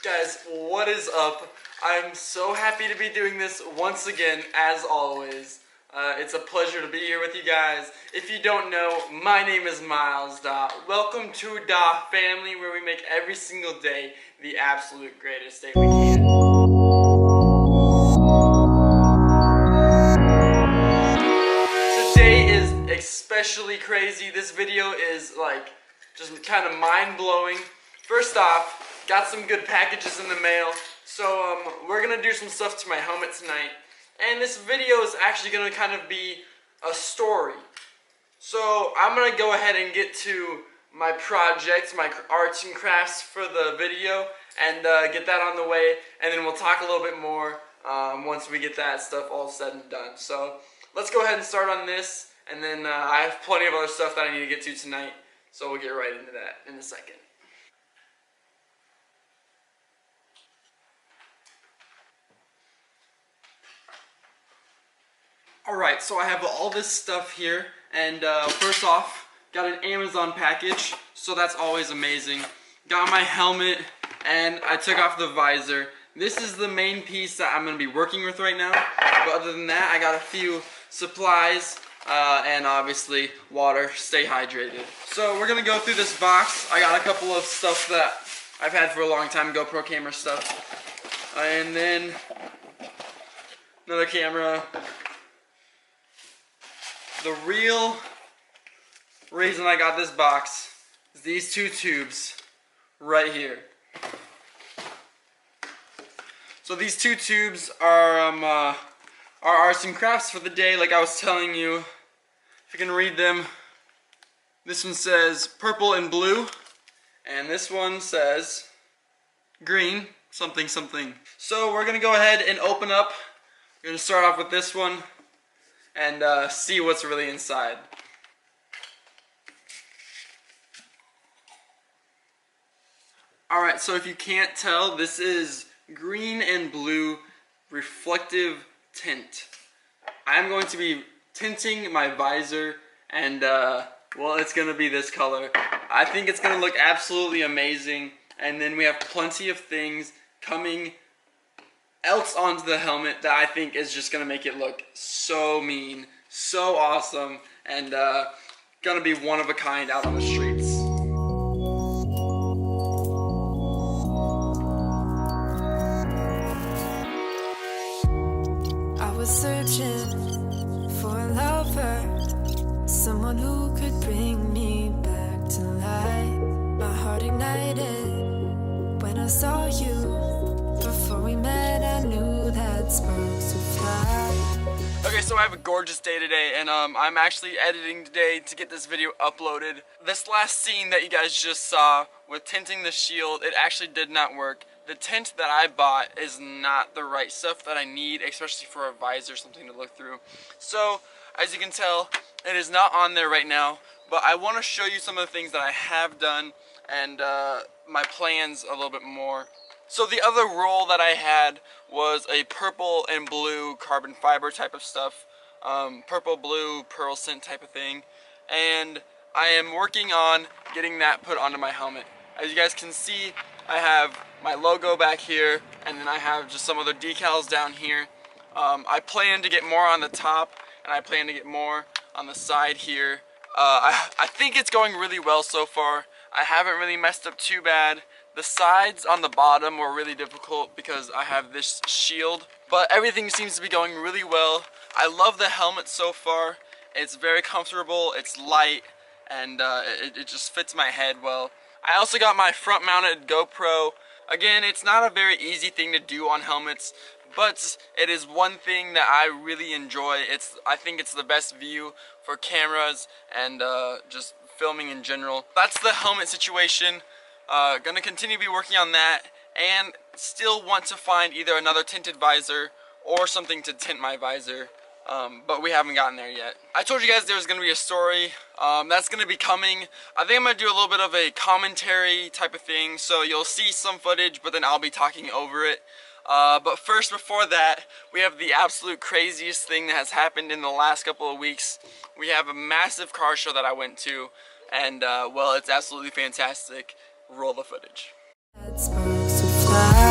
Guys, what is up? I'm so happy to be doing this once again, as always. It's a pleasure to be here with you guys. If you don't know, my name is Miles. Welcome to Da Family, where we make every single day the absolute greatest day we can. Today is especially crazy. This video is like just kind of mind-blowing. First off, got some good packages in the mail. So we're gonna do some stuff to my helmet tonight. And this video is actually gonna kind of be a story. So I'm gonna go ahead and get to my project, my arts and crafts for the video, and get that on the way. And then we'll talk a little bit more once we get that stuff all said and done. So let's go ahead and start on this. And then I have plenty of other stuff that I need to get to tonight. So we'll get right into that in a second. Alright, so I have all this stuff here, and first off, got an Amazon package, so that's always amazing. Got my helmet, and I took off the visor. This is the main piece that I'm going to be working with right now, but other than that, I got a few supplies, and obviously water. Stay hydrated. So we're going to go through this box. I got a couple of stuff that I've had for a long time, GoPro camera stuff, and then another camera. The real reason I got this box is these two tubes right here. So these two tubes are our arts and crafts for the day, like I was telling you. If you can read them, this one says purple and blue, and this one says green, something, something. So we're gonna go ahead and open up. We're gonna start off with this one and see what's really inside. Alright, so if you can't tell, this is green and blue reflective tint. I'm going to be tinting my visor, and well, it's going to be this color. I think it's going to look absolutely amazing, and then we have plenty of things coming else onto the helmet that I think is just gonna make it look so mean, so awesome, and gonna be one of a kind out on the streets. I was searching for a lover, someone who could bring me back to life. My heart ignited when I saw you. Before we met, I knew that sparks would fly. Okay, so I have a gorgeous day today, and I'm actually editing today to get this video uploaded. This last scene that you guys just saw with tinting the shield, it actually did not work. The tint that I bought is not the right stuff that I need, especially for a visor, something to look through. So, as you can tell, it is not on there right now, but I want to show you some of the things that I have done and my plans a little bit more. So the other roll that I had was a purple and blue carbon fiber type of stuff, purple, blue, pearl scent type of thing, and I am working on getting that put onto my helmet. As you guys can see, I have my logo back here, and then I have just some other decals down here. I plan to get more on the top, and I plan to get more on the side here. I think it's going really well so far. I haven't really messed up too bad. The sides on the bottom were really difficult because I have this shield, but everything seems to be going really well. I love the helmet so far. It's very comfortable, it's light, and it just fits my head well. I also got my front mounted GoPro. Again, it's not a very easy thing to do on helmets, but it is one thing that I really enjoy. I think it's the best view for cameras and just filming in general. That's the helmet situation. Gonna continue to be working on that, and still want to find either another tinted visor or something to tint my visor, but we haven't gotten there yet. I told you guys there was gonna be a story that's gonna be coming. I think I'm gonna do a little bit of a commentary type of thing, so you'll see some footage, but then I'll be talking over it. But first, before that, we have the absolute craziest thing that has happened in the last couple of weeks. We have a massive car show that I went to, and well, it's absolutely fantastic. Roll the footage. That sparks will fly.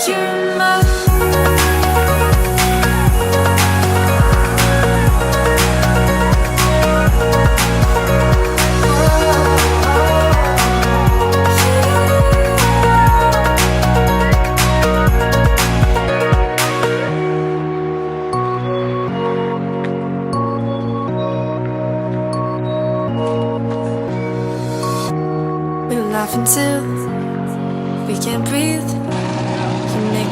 You're my we laugh until we can't breathe. You make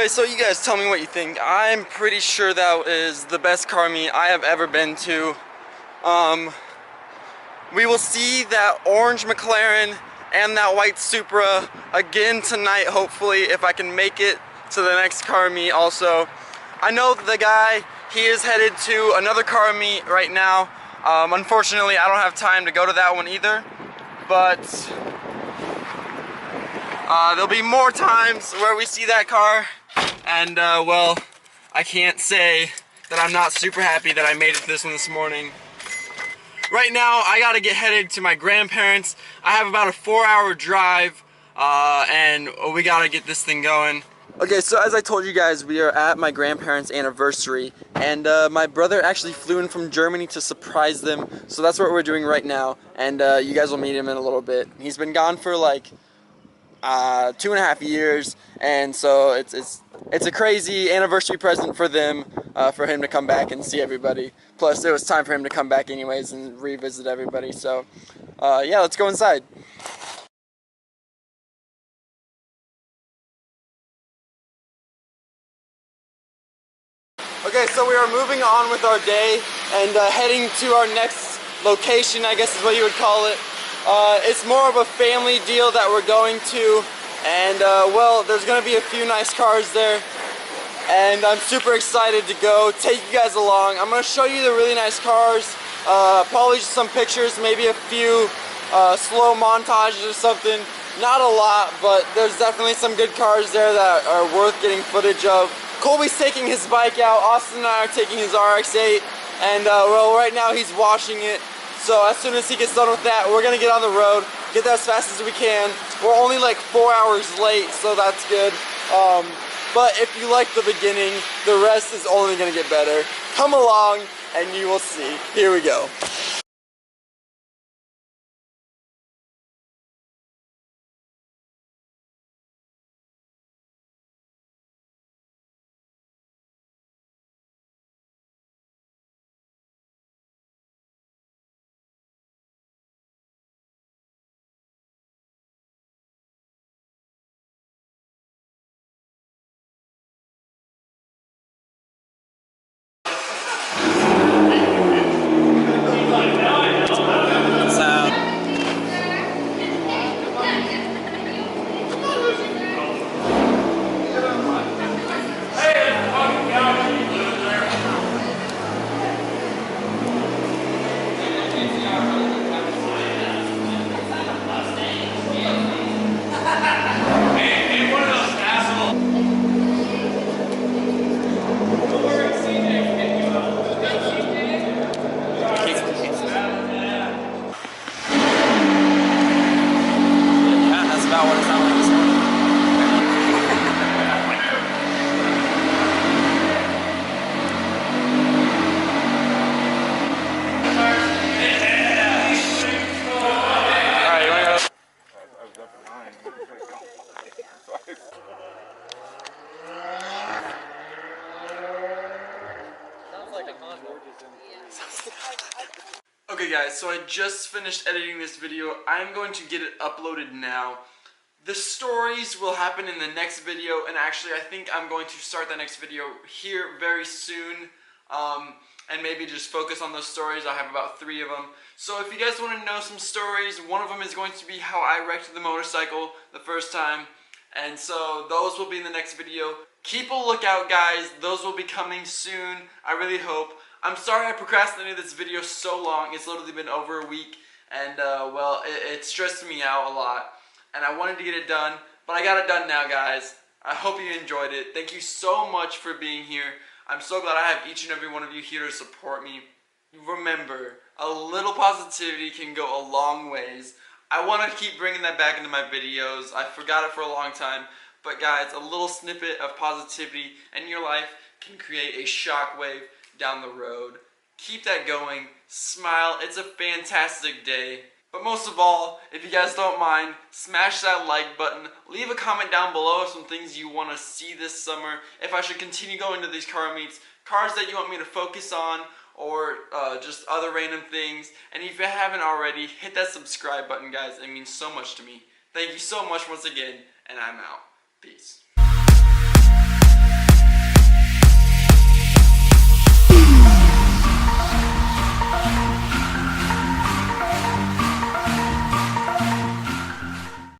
Anyway, so you guys tell me what you think. I'm pretty sure that is the best car meet I have ever been to. We will see that orange McLaren and that white Supra again tonight, hopefully, if I can make it to the next car meet also. I know the guy, he is headed to another car meet right now. Unfortunately, I don't have time to go to that one either, but there'll be more times where we see that car, and well, I can't say that I'm not super happy that I made it to this one this morning. Right now, I gotta get headed to my grandparents. I have about a 4-hour drive, and we gotta get this thing going. Okay, so as I told you guys, we are at my grandparents' anniversary, and my brother actually flew in from Germany to surprise them, so that's what we're doing right now, and you guys will meet him in a little bit. He's been gone for like 2.5 years, and so it's a crazy anniversary present for them, for him to come back and see everybody. Plus, it was time for him to come back anyways and revisit everybody. So, yeah, let's go inside. Okay, so we are moving on with our day and heading to our next location, I guess is what you would call it. It's more of a family deal that we're going to. And well, there's gonna be a few nice cars there, and I'm super excited to go take you guys along. I'm gonna show you the really nice cars, probably just some pictures, maybe a few slow montages or something. Not a lot, but there's definitely some good cars there that are worth getting footage of. Colby's taking his bike out, Austin and I are taking his RX-8, and well, right now he's washing it. So as soon as he gets done with that, we're gonna get on the road, get there as fast as we can. We're only like 4 hours late, so that's good. But if you like the beginning, the rest is only gonna get better. Come along and you will see. Here we go. Okay guys, so I just finished editing this video. I'm going to get it uploaded now. The stories will happen in the next video, and actually I think I'm going to start the next video here very soon, and maybe just focus on those stories. I have about 3 of them. So if you guys want to know some stories, one of them is going to be how I wrecked the motorcycle the first time, and so those will be in the next video. Keep a lookout guys, those will be coming soon, I really hope. I'm sorry I procrastinated this video so long. It's literally been over a week, and well, it stressed me out a lot, and I wanted to get it done, but I got it done now guys. I hope you enjoyed it. Thank you so much for being here. I'm so glad I have each and every one of you here to support me. Remember, a little positivity can go a long ways. I want to keep bringing that back into my videos. I forgot it for a long time, but guys, a little snippet of positivity in your life can create a shockwave down the road. Keep that going, smile, it's a fantastic day. But most of all, if you guys don't mind, smash that like button, leave a comment down below of some things you want to see this summer, if I should continue going to these car meets, cars that you want me to focus on, or just other random things. And if you haven't already, hit that subscribe button guys, it means so much to me. Thank you so much once again, and I'm out. Peace.